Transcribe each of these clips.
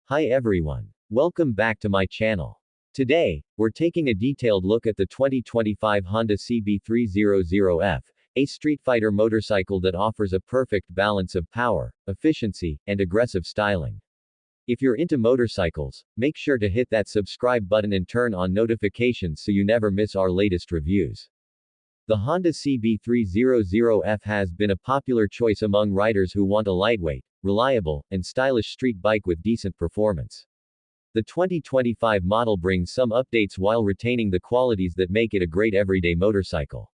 Hi everyone. Welcome back to my channel. Today, we're taking a detailed look at the 2025 Honda CB300F, a street fighter motorcycle that offers a perfect balance of power, efficiency, and aggressive styling. If you're into motorcycles, make sure to hit that subscribe button and turn on notifications so you never miss our latest reviews. The Honda CB300F has been a popular choice among riders who want a lightweight, reliable, and stylish street bike with decent performance. The 2025 model brings some updates while retaining the qualities that make it a great everyday motorcycle.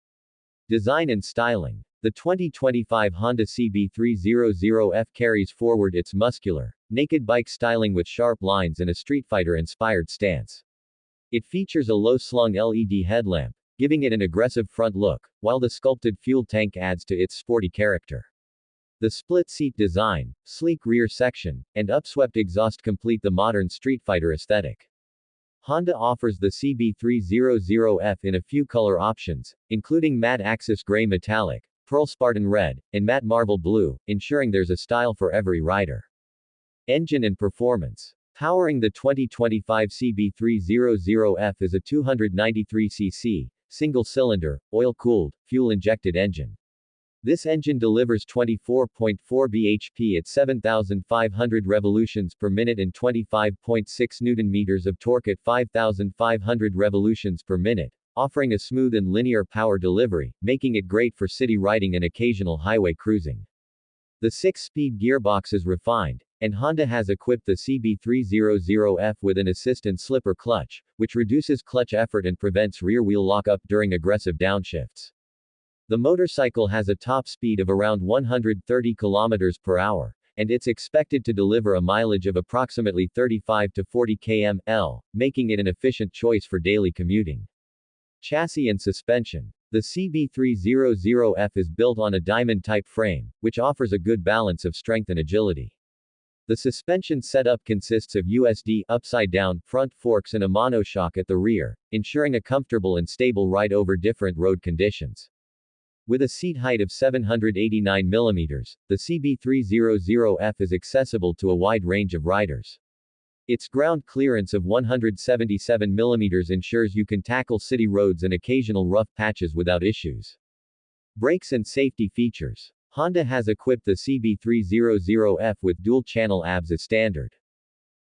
Design and styling. The 2025 Honda CB300F carries forward its muscular, naked bike styling with sharp lines and a street fighter-inspired stance. It features a low-slung LED headlamp, giving it an aggressive front look, while the sculpted fuel tank adds to its sporty character. The split-seat design, sleek rear section, and upswept exhaust complete the modern street fighter aesthetic. Honda offers the CB300F in a few color options, including matte Axis Gray Metallic, Pearl Spartan Red, and matte Marble Blue, ensuring there's a style for every rider. Engine and performance. Powering the 2025 CB300F is a 293cc, single-cylinder, oil-cooled, fuel-injected engine. This engine delivers 24.4 bhp at 7,500 revolutions per minute and 25.6 Nm of torque at 5,500 revolutions per minute, offering a smooth and linear power delivery, making it great for city riding and occasional highway cruising. The 6-speed gearbox is refined, and Honda has equipped the CB300F with an assist and slipper clutch, which reduces clutch effort and prevents rear-wheel lock-up during aggressive downshifts. The motorcycle has a top speed of around 130 km per hour, and it's expected to deliver a mileage of approximately 35 to 40 km/h, making it an efficient choice for daily commuting. Chassis and suspension. The CB300F is built on a diamond-type frame, which offers a good balance of strength and agility. The suspension setup consists of USD upside-down front forks and a monoshock at the rear, ensuring a comfortable and stable ride over different road conditions. With a seat height of 789 mm, the CB300F is accessible to a wide range of riders. Its ground clearance of 177 mm ensures you can tackle city roads and occasional rough patches without issues. Brakes and safety features. Honda has equipped the CB300F with dual-channel ABS as standard.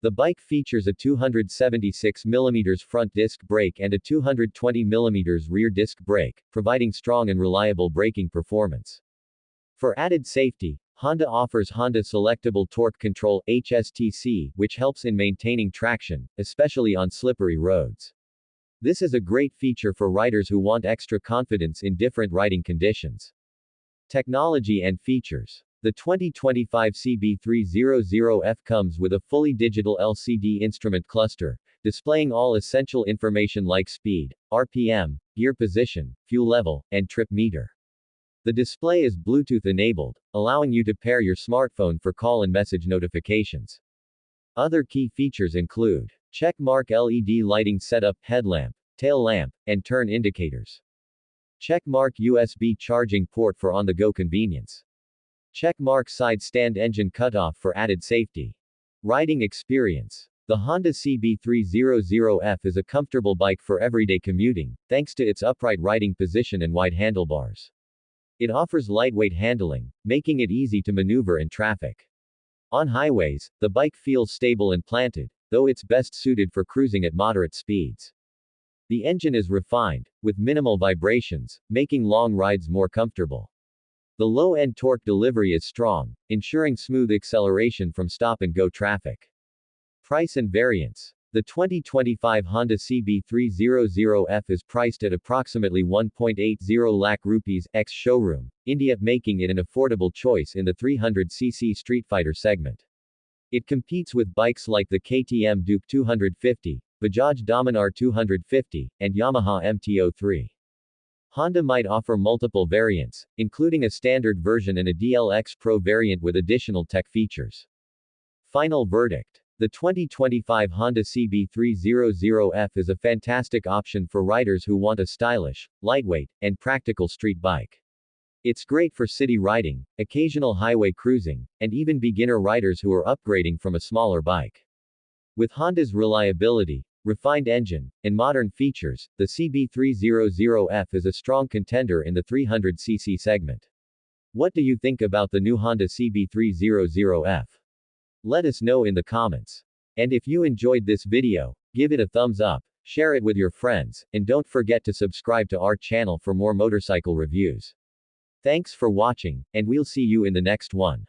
The bike features a 276 mm front disc brake and a 220 mm rear disc brake, providing strong and reliable braking performance. For added safety, Honda offers Honda Selectable Torque Control (HSTC), which helps in maintaining traction, especially on slippery roads. This is a great feature for riders who want extra confidence in different riding conditions. Technology and features. The 2025 CB300F comes with a fully digital LCD instrument cluster, displaying all essential information like speed, RPM, gear position, fuel level, and trip meter. The display is Bluetooth-enabled, allowing you to pair your smartphone for call and message notifications. Other key features include checkmark LED lighting setup, headlamp, tail lamp, and turn indicators. Checkmark USB charging port for on-the-go convenience. Checkmark side stand engine cutoff for added safety. Riding experience. The Honda CB300F is a comfortable bike for everyday commuting, thanks to its upright riding position and wide handlebars. It offers lightweight handling, making it easy to maneuver in traffic. On highways, the bike feels stable and planted, though it's best suited for cruising at moderate speeds. The engine is refined, with minimal vibrations, making long rides more comfortable. The low-end torque delivery is strong, ensuring smooth acceleration from stop-and-go traffic. Price and variance. The 2025 Honda CB300F is priced at approximately 1.80 lakh rupees ex-showroom, India, making it an affordable choice in the 300cc street fighter segment. It competes with bikes like the KTM Duke 250, Bajaj Dominar 250, and Yamaha MT-03. Honda might offer multiple variants, including a standard version and a DLX Pro variant with additional tech features. Final verdict. The 2025 Honda CB300F is a fantastic option for riders who want a stylish, lightweight, and practical street bike. It's great for city riding, occasional highway cruising, and even beginner riders who are upgrading from a smaller bike. With Honda's reliability, refined engine, and modern features, the CB300F is a strong contender in the 300cc segment. What do you think about the new Honda CB300F? Let us know in the comments. And if you enjoyed this video, give it a thumbs up, share it with your friends, and don't forget to subscribe to our channel for more motorcycle reviews. Thanks for watching, and we'll see you in the next one.